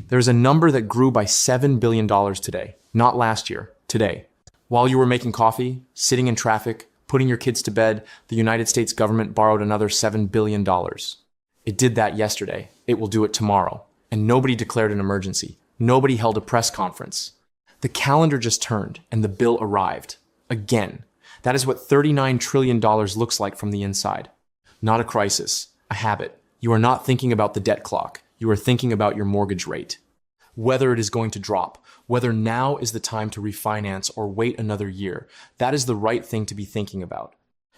There's a number that grew by $7 billion today, not last year, today. While you were making coffee, sitting in traffic, putting your kids to bed, the United States government borrowed another $7 billion. It did that yesterday. It will do it tomorrow. And nobody declared an emergency. Nobody held a press conference. The calendar just turned and the bill arrived. Again. That is what $39 trillion looks like from the inside. Not a crisis, a habit. You are not thinking about the debt clock. You are thinking about your mortgage rate. Whether it is going to drop, whether now is the time to refinance or wait another year, that is the right thing to be thinking about.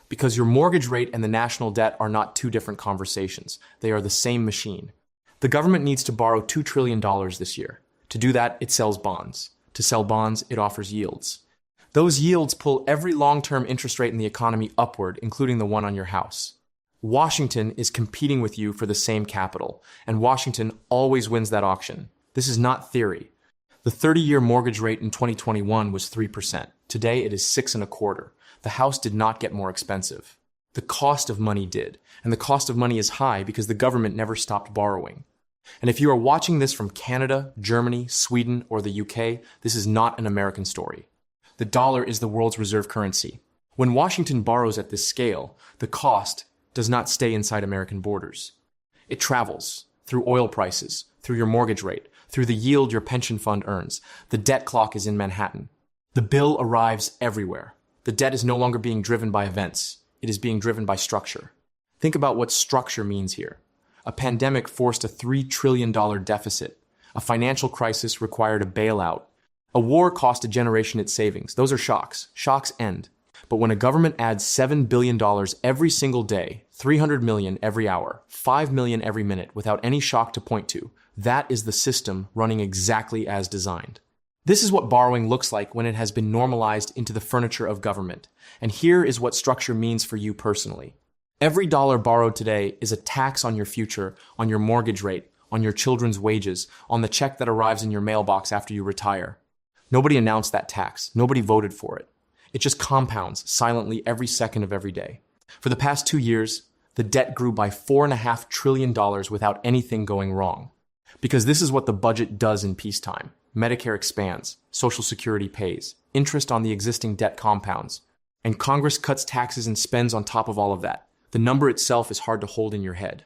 Because your mortgage rate and the national debt are not two different conversations. They are the same machine. The government needs to borrow $2 trillion this year. To do that, it sells bonds. To sell bonds, it offers yields. Those yields pull every long-term interest rate in the economy upward, including the one on your house. Washington is competing with you for the same capital, and Washington always wins that auction. This is not theory. The 30-year mortgage rate in 2021 was 3%. Today it is 6.25%. The house did not get more expensive. The cost of money did, and the cost of money is high because the government never stopped borrowing. And if you are watching this from Canada, Germany, Sweden, or the UK, this is not an American story. The dollar is the world's reserve currency. When Washington borrows at this scale, the cost does not stay inside American borders. It travels through oil prices, through your mortgage rate, through the yield your pension fund earns. The debt clock is in Manhattan. The bill arrives everywhere. The debt is no longer being driven by events. It is being driven by structure. Think about what structure means here. A pandemic forced a $3 trillion deficit. A financial crisis required a bailout. A war cost a generation its savings. Those are shocks. Shocks end. But when a government adds $7 billion every single day, $300 million every hour, $5 million every minute without any shock to point to, that is the system running exactly as designed. This is what borrowing looks like when it has been normalized into the furniture of government. And here is what structure means for you personally. Every dollar borrowed today is a tax on your future, on your mortgage rate, on your children's wages, on the check that arrives in your mailbox after you retire. Nobody announced that tax. Nobody voted for it. It just compounds silently every second of every day. For the past 2 years, the debt grew by $4.5 trillion without anything going wrong. Because this is what the budget does in peacetime. Medicare expands, Social Security pays, interest on the existing debt compounds, and Congress cuts taxes and spends on top of all of that. The number itself is hard to hold in your head.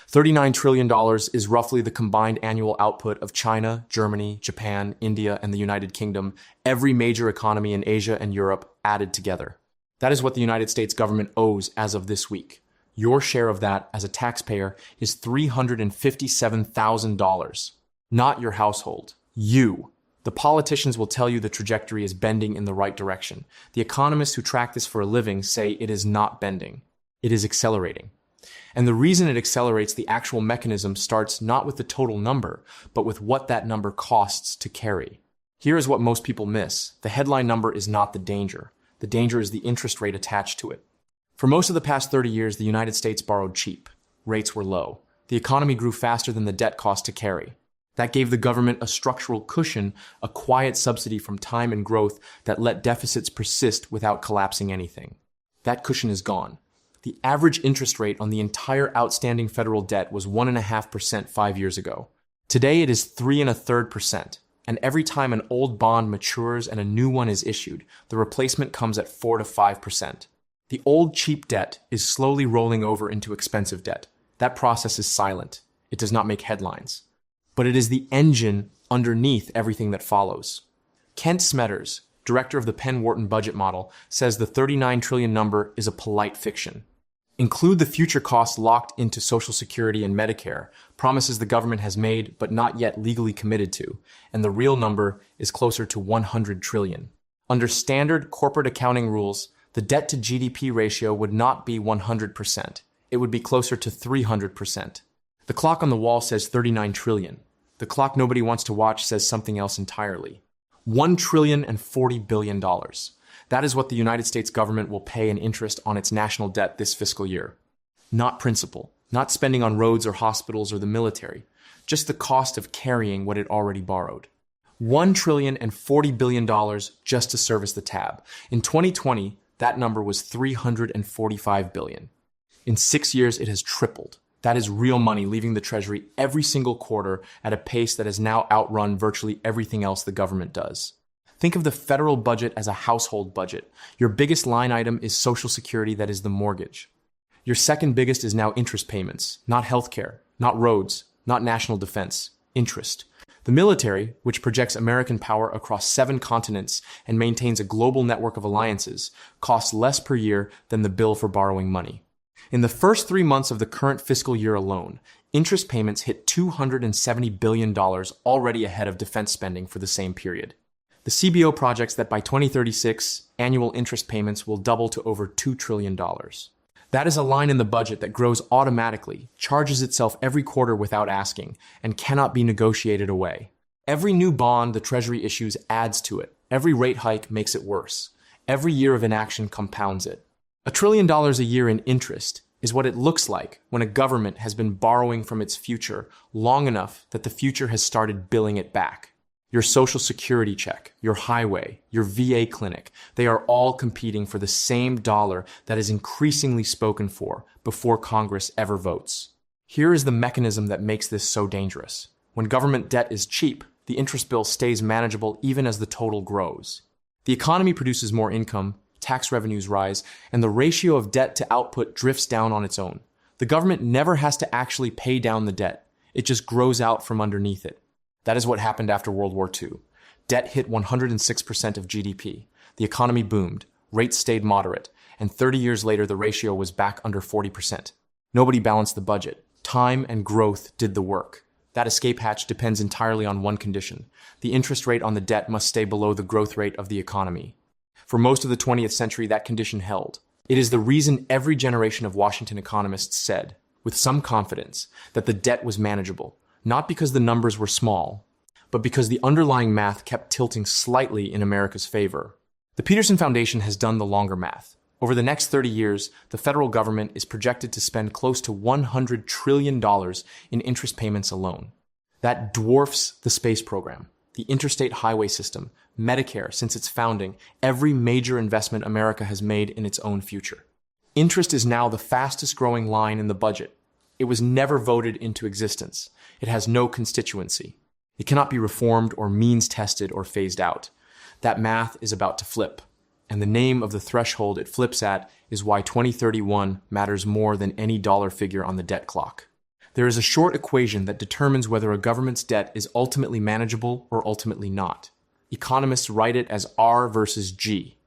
$39 trillion is roughly the combined annual output of China, Germany, Japan, India, and the United Kingdom, every major economy in Asia and Europe added together. That is what the United States government owes as of this week. Your share of that as a taxpayer is $357,000. Not your household. You. The politicians will tell you the trajectory is bending in the right direction. The economists who track this for a living say it is not bending. It is accelerating. And the reason it accelerates, the actual mechanism starts not with the total number, but with what that number costs to carry. Here is what most people miss. The headline number is not the danger. The danger is the interest rate attached to it. For most of the past 30 years, the United States borrowed cheap. Rates were low. The economy grew faster than the debt cost to carry. That gave the government a structural cushion, a quiet subsidy from time and growth that let deficits persist without collapsing anything. That cushion is gone. The average interest rate on the entire outstanding federal debt was 1.5% 5 years ago. Today it is 3.33%, and every time an old bond matures and a new one is issued, the replacement comes at 4 to 5%. The old cheap debt is slowly rolling over into expensive debt. That process is silent. It does not make headlines. But it is the engine underneath everything that follows. Kent Smetters, director of the Penn-Wharton budget model, says the 39 trillion number is a polite fiction. Include the future costs locked into Social Security and Medicare, promises the government has made but not yet legally committed to, and the real number is closer to 100 trillion. Under standard corporate accounting rules, the debt to GDP ratio would not be 100%. It would be closer to 300%. The clock on the wall says 39 trillion. The clock nobody wants to watch says something else entirely. $1,040 billion. That is what the United States government will pay in interest on its national debt this fiscal year. Not principal, not spending on roads or hospitals or the military, just the cost of carrying what it already borrowed. $1,040 billion just to service the tab. In 2020, that number was $345 billion. In 6 years, it has tripled. That is real money leaving the Treasury every single quarter at a pace that has now outrun virtually everything else the government does. Think of the federal budget as a household budget. Your biggest line item is Social Security, that is the mortgage. Your second biggest is now interest payments, not healthcare, not roads, not national defense, interest. The military, which projects American power across 7 continents and maintains a global network of alliances, costs less per year than the bill for borrowing money. In the first 3 months of the current fiscal year alone, interest payments hit $270 billion, already ahead of defense spending for the same period. The CBO projects that by 2036, annual interest payments will double to over $2 trillion. That is a line in the budget that grows automatically, charges itself every quarter without asking, and cannot be negotiated away. Every new bond the Treasury issues adds to it. Every rate hike makes it worse. Every year of inaction compounds it. $1 trillion a year in interest is what it looks like when a government has been borrowing from its future long enough that the future has started billing it back. Your Social Security check, your highway, your VA clinic, they are all competing for the same dollar that is increasingly spoken for before Congress ever votes. Here is the mechanism that makes this so dangerous. When government debt is cheap, the interest bill stays manageable even as the total grows. The economy produces more income, tax revenues rise, and the ratio of debt to output drifts down on its own. The government never has to actually pay down the debt. It just grows out from underneath it. That is what happened after World War II. Debt hit 106% of GDP. The economy boomed, rates stayed moderate, and 30 years later the ratio was back under 40%. Nobody balanced the budget. Time and growth did the work. That escape hatch depends entirely on one condition. The interest rate on the debt must stay below the growth rate of the economy. For most of the 20th century, that condition held. It is the reason every generation of Washington economists said, with some confidence, that the debt was manageable. Not because the numbers were small, but because the underlying math kept tilting slightly in America's favor. The Peterson Foundation has done the longer math. Over the next 30 years, the federal government is projected to spend close to $100 trillion in interest payments alone. That dwarfs the space program, the interstate highway system, Medicare since its founding, every major investment America has made in its own future. Interest is now the fastest growing line in the budget. It was never voted into existence. It has no constituency. It cannot be reformed or means tested or phased out. That math is about to flip. And the name of the threshold it flips at is why 2031 matters more than any dollar figure on the debt clock. There is a short equation that determines whether a government's debt is ultimately manageable or ultimately not. Economists write it as R versus G.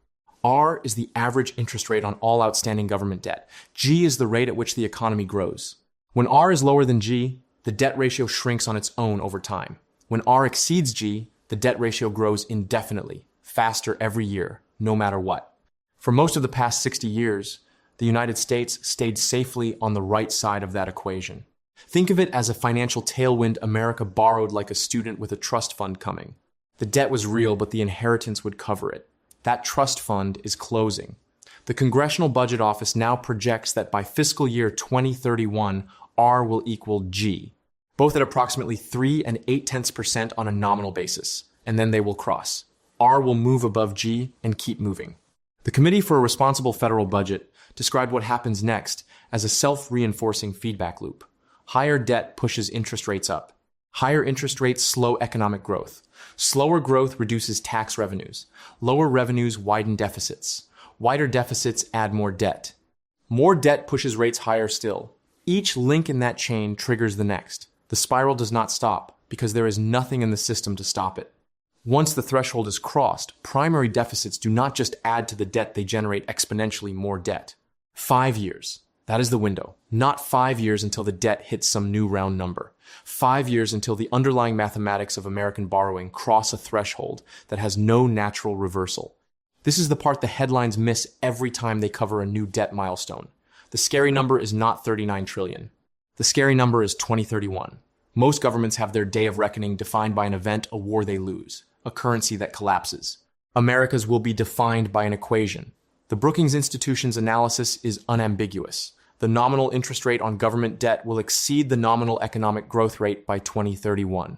R is the average interest rate on all outstanding government debt. G is the rate at which the economy grows. When R is lower than G, the debt ratio shrinks on its own over time. When R exceeds G, the debt ratio grows indefinitely, faster every year, no matter what. For most of the past 60 years, the United States stayed safely on the right side of that equation. Think of it as a financial tailwind America borrowed like a student with a trust fund coming. The debt was real, but the inheritance would cover it. That trust fund is closing. The Congressional Budget Office now projects that by fiscal year 2031, R will equal G, both at approximately 3.8% on a nominal basis, and then they will cross. R will move above G and keep moving. The Committee for a Responsible Federal Budget described what happens next as a self-reinforcing feedback loop. Higher debt pushes interest rates up. Higher interest rates slow economic growth. Slower growth reduces tax revenues. Lower revenues widen deficits. Wider deficits add more debt. More debt pushes rates higher still. Each link in that chain triggers the next. The spiral does not stop because there is nothing in the system to stop it. Once the threshold is crossed, primary deficits do not just add to the debt, they generate exponentially more debt. 5 years. That is the window. Not 5 years until the debt hits some new round number. 5 years until the underlying mathematics of American borrowing cross a threshold that has no natural reversal. This is the part the headlines miss every time they cover a new debt milestone. The scary number is not 39 trillion. The scary number is 2031. Most governments have their day of reckoning defined by an event, a war they lose, a currency that collapses. America's will be defined by an equation. The Brookings Institution's analysis is unambiguous. The nominal interest rate on government debt will exceed the nominal economic growth rate by 2031.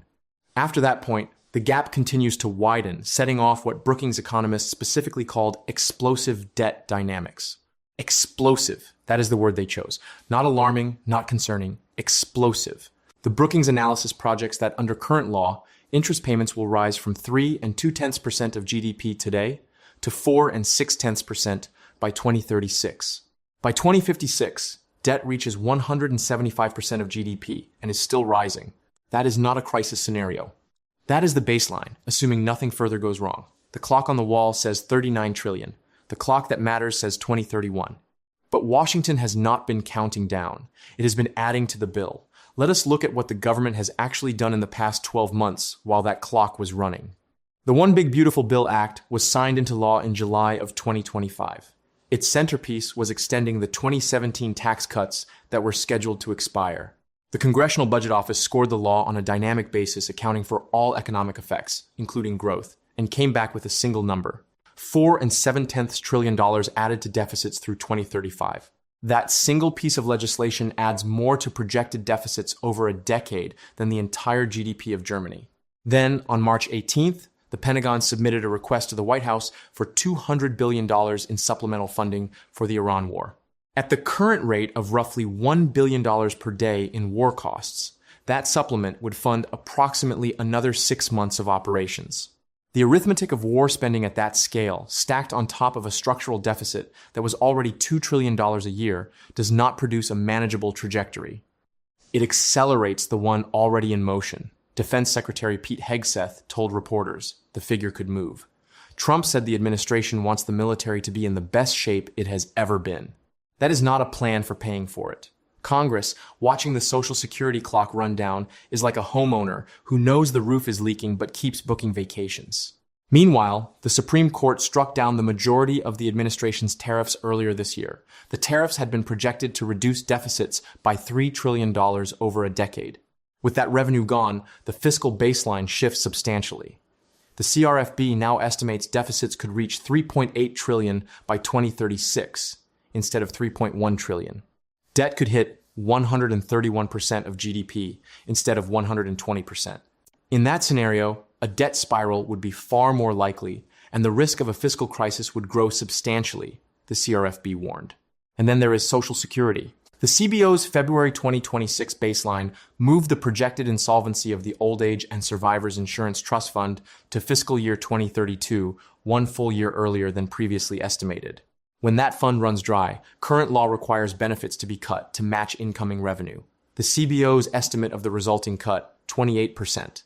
After that point, the gap continues to widen, setting off what Brookings economists specifically called explosive debt dynamics. Explosive, that is the word they chose. Not alarming, not concerning, Explosive. The Brookings analysis projects that under current law, interest payments will rise from 3.2% of GDP today to 4.6% by 2036. By 2056, debt reaches 175% of GDP and is still rising. That is not a crisis scenario. That is the baseline, assuming nothing further goes wrong. The clock on the wall says 39 trillion. The clock that matters says 2031. But Washington has not been counting down. It has been adding to the bill. Let us look at what the government has actually done in the past 12 months while that clock was running. The One Big Beautiful Bill Act was signed into law in July of 2025. Its centerpiece was extending the 2017 tax cuts that were scheduled to expire. The Congressional Budget Office scored the law on a dynamic basis accounting for all economic effects, including growth, and came back with a single number. $4.7 trillion added to deficits through 2035. That single piece of legislation adds more to projected deficits over a decade than the entire GDP of Germany. Then, on March 18th, the Pentagon submitted a request to the White House for $200 billion in supplemental funding for the Iran war. At the current rate of roughly $1 billion per day in war costs, that supplement would fund approximately another 6 months of operations. The arithmetic of war spending at that scale, stacked on top of a structural deficit that was already $2 trillion a year, does not produce a manageable trajectory. It accelerates the one already in motion. Defense Secretary Pete Hegseth told reporters the figure could move. Trump said the administration wants the military to be in the best shape it has ever been. That is not a plan for paying for it. Congress, watching the Social Security clock run down, is like a homeowner who knows the roof is leaking but keeps booking vacations. Meanwhile, the Supreme Court struck down the majority of the administration's tariffs earlier this year. The tariffs had been projected to reduce deficits by $3 trillion over a decade. With that revenue gone, the fiscal baseline shifts substantially. The CRFB now estimates deficits could reach $3.8 trillion by 2036, instead of $3.1 trillion. Debt could hit 131% of GDP instead of 120%. In that scenario, a debt spiral would be far more likely, and the risk of a fiscal crisis would grow substantially, the CRFB warned. And then there is Social Security. The CBO's February 2026 baseline moved the projected insolvency of the Old Age and Survivors Insurance Trust Fund to fiscal year 2032, 1 full year earlier than previously estimated. When that fund runs dry, current law requires benefits to be cut to match incoming revenue. The CBO's estimate of the resulting cut, 28%.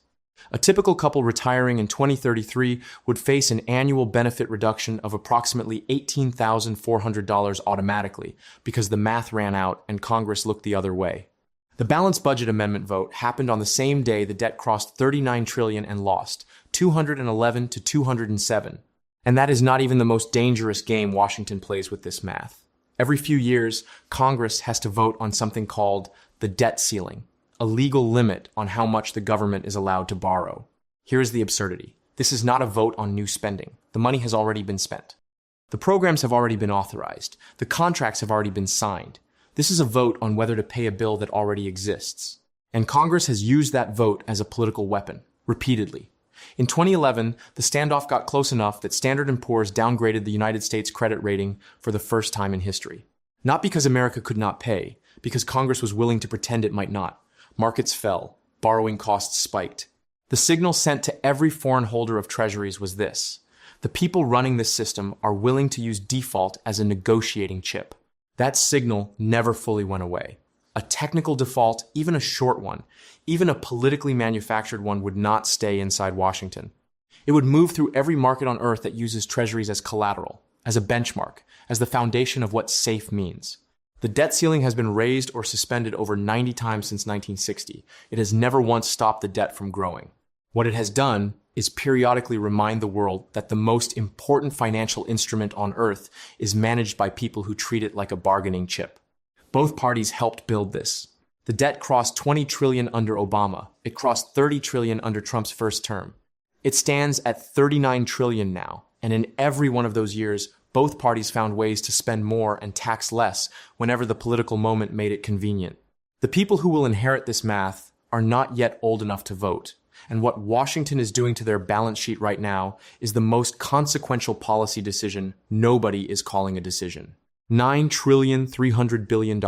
A typical couple retiring in 2033 would face an annual benefit reduction of approximately $18,400 automatically because the math ran out and Congress looked the other way. The balanced budget amendment vote happened on the same day the debt crossed $39 trillion and lost, 211 to 207. And that is not even the most dangerous game Washington plays with this math. Every few years, Congress has to vote on something called the debt ceiling, a legal limit on how much the government is allowed to borrow. Here is the absurdity. This is not a vote on new spending. The money has already been spent. The programs have already been authorized. The contracts have already been signed. This is a vote on whether to pay a bill that already exists. And Congress has used that vote as a political weapon, repeatedly. In 2011, the standoff got close enough that Standard & Poor's downgraded the United States credit rating for the first time in history. Not because America could not pay, because Congress was willing to pretend it might not. Markets fell. Borrowing costs spiked. The signal sent to every foreign holder of treasuries was this: the people running this system are willing to use default as a negotiating chip. That signal never fully went away. A technical default, even a short one, even a politically manufactured one, would not stay inside Washington. It would move through every market on earth that uses treasuries as collateral, as a benchmark, as the foundation of what safe means. The debt ceiling has been raised or suspended over 90 times since 1960. It has never once stopped the debt from growing. What it has done is periodically remind the world that the most important financial instrument on earth is managed by people who treat it like a bargaining chip. Both parties helped build this. The debt crossed $20 trillion under Obama. It crossed $30 trillion under Trump's first term. It stands at $39 trillion now, and in every one of those years, both parties found ways to spend more and tax less whenever the political moment made it convenient. The people who will inherit this math are not yet old enough to vote, and what Washington is doing to their balance sheet right now is the most consequential policy decision nobody is calling a decision. $9.3 trillion.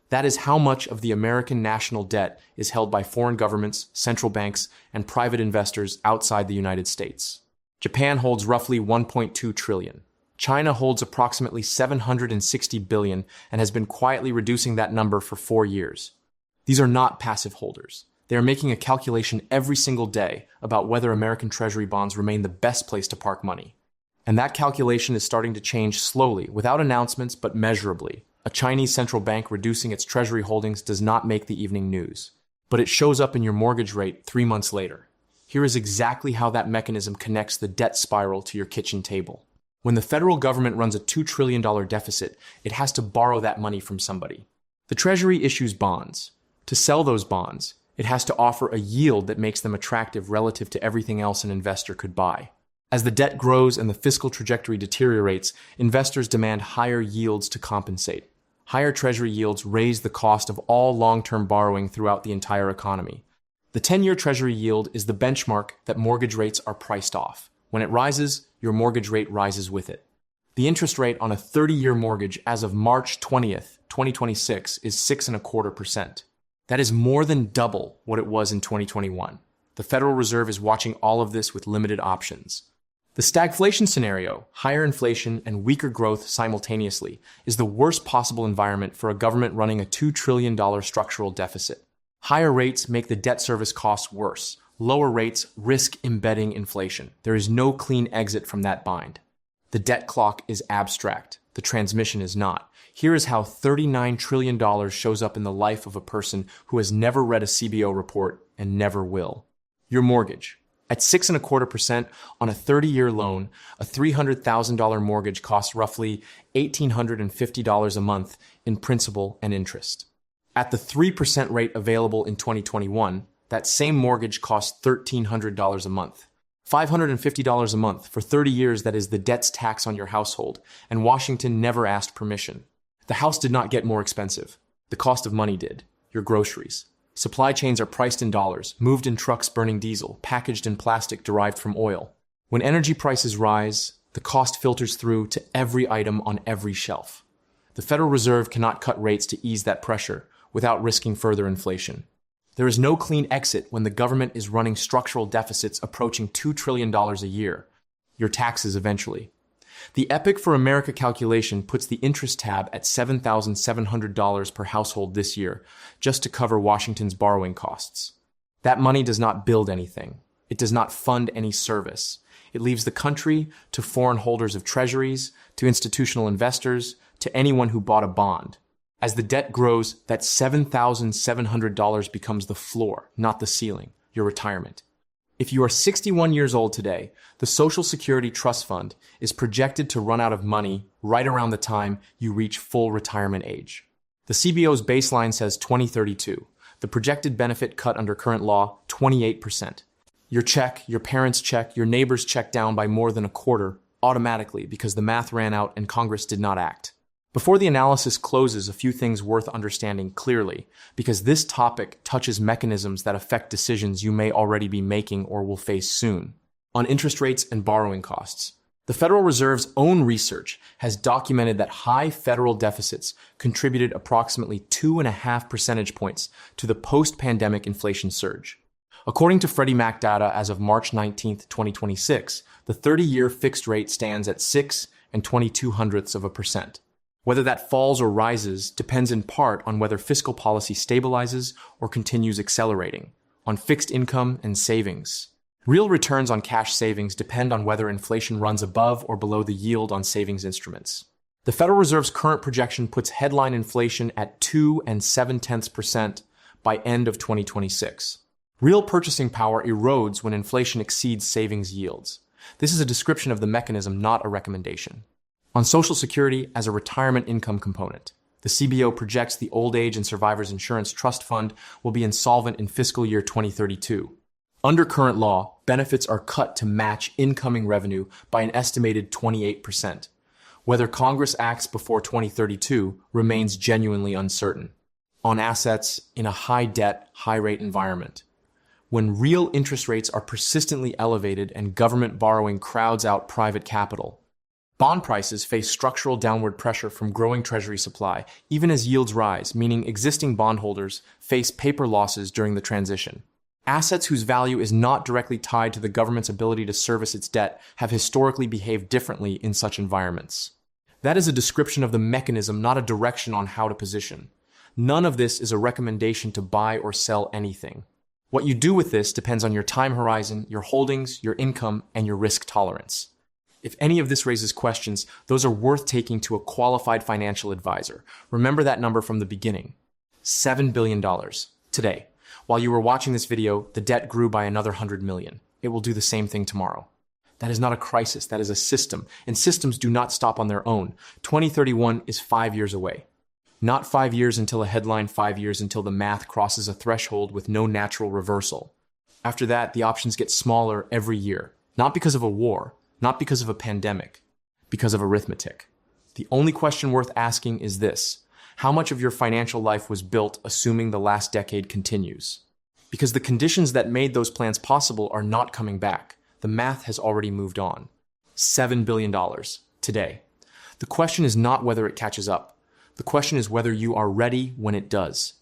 That is how much of the American national debt is held by foreign governments, central banks, and private investors outside the United States. Japan holds roughly 1.2 trillion. China holds approximately 760 billion and has been quietly reducing that number for 4 years. These are not passive holders. They are making a calculation every single day about whether American Treasury bonds remain the best place to park money. And that calculation is starting to change slowly, without announcements, but measurably. A Chinese central bank reducing its Treasury holdings does not make the evening news, but it shows up in your mortgage rate 3 months later. Here is exactly how that mechanism connects the debt spiral to your kitchen table. When the federal government runs a $2 trillion deficit, it has to borrow that money from somebody. The Treasury issues bonds. To sell those bonds, it has to offer a yield that makes them attractive relative to everything else an investor could buy. As the debt grows and the fiscal trajectory deteriorates, investors demand higher yields to compensate. Higher Treasury yields raise the cost of all long-term borrowing throughout the entire economy. The 10-year Treasury yield is the benchmark that mortgage rates are priced off. When it rises, your mortgage rate rises with it. The interest rate on a 30-year mortgage as of March 20th, 2026 is 6.25%. That is more than double what it was in 2021. The Federal Reserve is watching all of this with limited options. The stagflation scenario, higher inflation and weaker growth simultaneously, is the worst possible environment for a government running a $2 trillion structural deficit. Higher rates make the debt service costs worse. Lower rates risk embedding inflation. There is no clean exit from that bind. The debt clock is abstract. The transmission is not. Here is how $39 trillion shows up in the life of a person who has never read a CBO report and never will. Your mortgage. At 6.25% on a 30-year loan, a $300,000 mortgage costs roughly $1,850 a month in principal and interest. At the 3% rate available in 2021, that same mortgage costs $1,300 a month. $550 a month for 30 years, that is the debt's tax on your household, and Washington never asked permission. The house did not get more expensive. The cost of money did. Your groceries. Supply chains are priced in dollars, moved in trucks burning diesel, packaged in plastic derived from oil. When energy prices rise, the cost filters through to every item on every shelf. The Federal Reserve cannot cut rates to ease that pressure without risking further inflation. There is no clean exit when the government is running structural deficits approaching $2 trillion a year. Your taxes eventually. The Epic for America calculation puts the interest tab at $7,700 per household this year, just to cover Washington's borrowing costs. That money does not build anything. It does not fund any service. It leaves the country to foreign holders of treasuries, to institutional investors, to anyone who bought a bond. As the debt grows, that $7,700 becomes the floor, not the ceiling, your retirement. If you are 61 years old today, the Social Security Trust Fund is projected to run out of money right around the time you reach full retirement age. The CBO's baseline says 2032. The projected benefit cut under current law, 28%. Your check, your parents' check, your neighbor's check down by more than a quarter automatically because the math ran out and Congress did not act. Before the analysis closes, a few things worth understanding clearly, because this topic touches mechanisms that affect decisions you may already be making or will face soon. On interest rates and borrowing costs. The Federal Reserve's own research has documented that high federal deficits contributed approximately 2.5 percentage points to the post-pandemic inflation surge. According to Freddie Mac data as of March 19, 2026, the 30-year fixed rate stands at 6.22%. Whether that falls or rises depends in part on whether fiscal policy stabilizes or continues accelerating, on fixed income and savings. Real returns on cash savings depend on whether inflation runs above or below the yield on savings instruments. The Federal Reserve's current projection puts headline inflation at 2.7% by end of 2026. Real purchasing power erodes when inflation exceeds savings yields. This is a description of the mechanism, not a recommendation. On Social Security as a retirement income component, the CBO projects the Old Age and Survivors Insurance Trust Fund will be insolvent in fiscal year 2032. Under current law, benefits are cut to match incoming revenue by an estimated 28%. Whether Congress acts before 2032 remains genuinely uncertain. On assets in a high-debt, high-rate environment, when real interest rates are persistently elevated and government borrowing crowds out private capital, Bond prices face structural downward pressure from growing treasury supply, even as yields rise, meaning existing bondholders face paper losses during the transition. Assets whose value is not directly tied to the government's ability to service its debt have historically behaved differently in such environments. That is a description of the mechanism, not a direction on how to position. None of this is a recommendation to buy or sell anything. What you do with this depends on your time horizon, your holdings, your income, and your risk tolerance. If any of this raises questions, those are worth taking to a qualified financial advisor. Remember that number from the beginning. $7 billion. Today, while you were watching this video, the debt grew by another 100 million. It will do the same thing tomorrow. That is not a crisis, that is a system, and systems do not stop on their own. 2031 is 5 years away. Not 5 years until a headline, 5 years until the math crosses a threshold with no natural reversal. After that, the options get smaller every year. Not because of a war, not because of a pandemic, because of arithmetic. The only question worth asking is this: how much of your financial life was built assuming the last decade continues? Because the conditions that made those plans possible are not coming back. The math has already moved on. $7 billion today. The question is not whether it catches up. The question is whether you are ready when it does.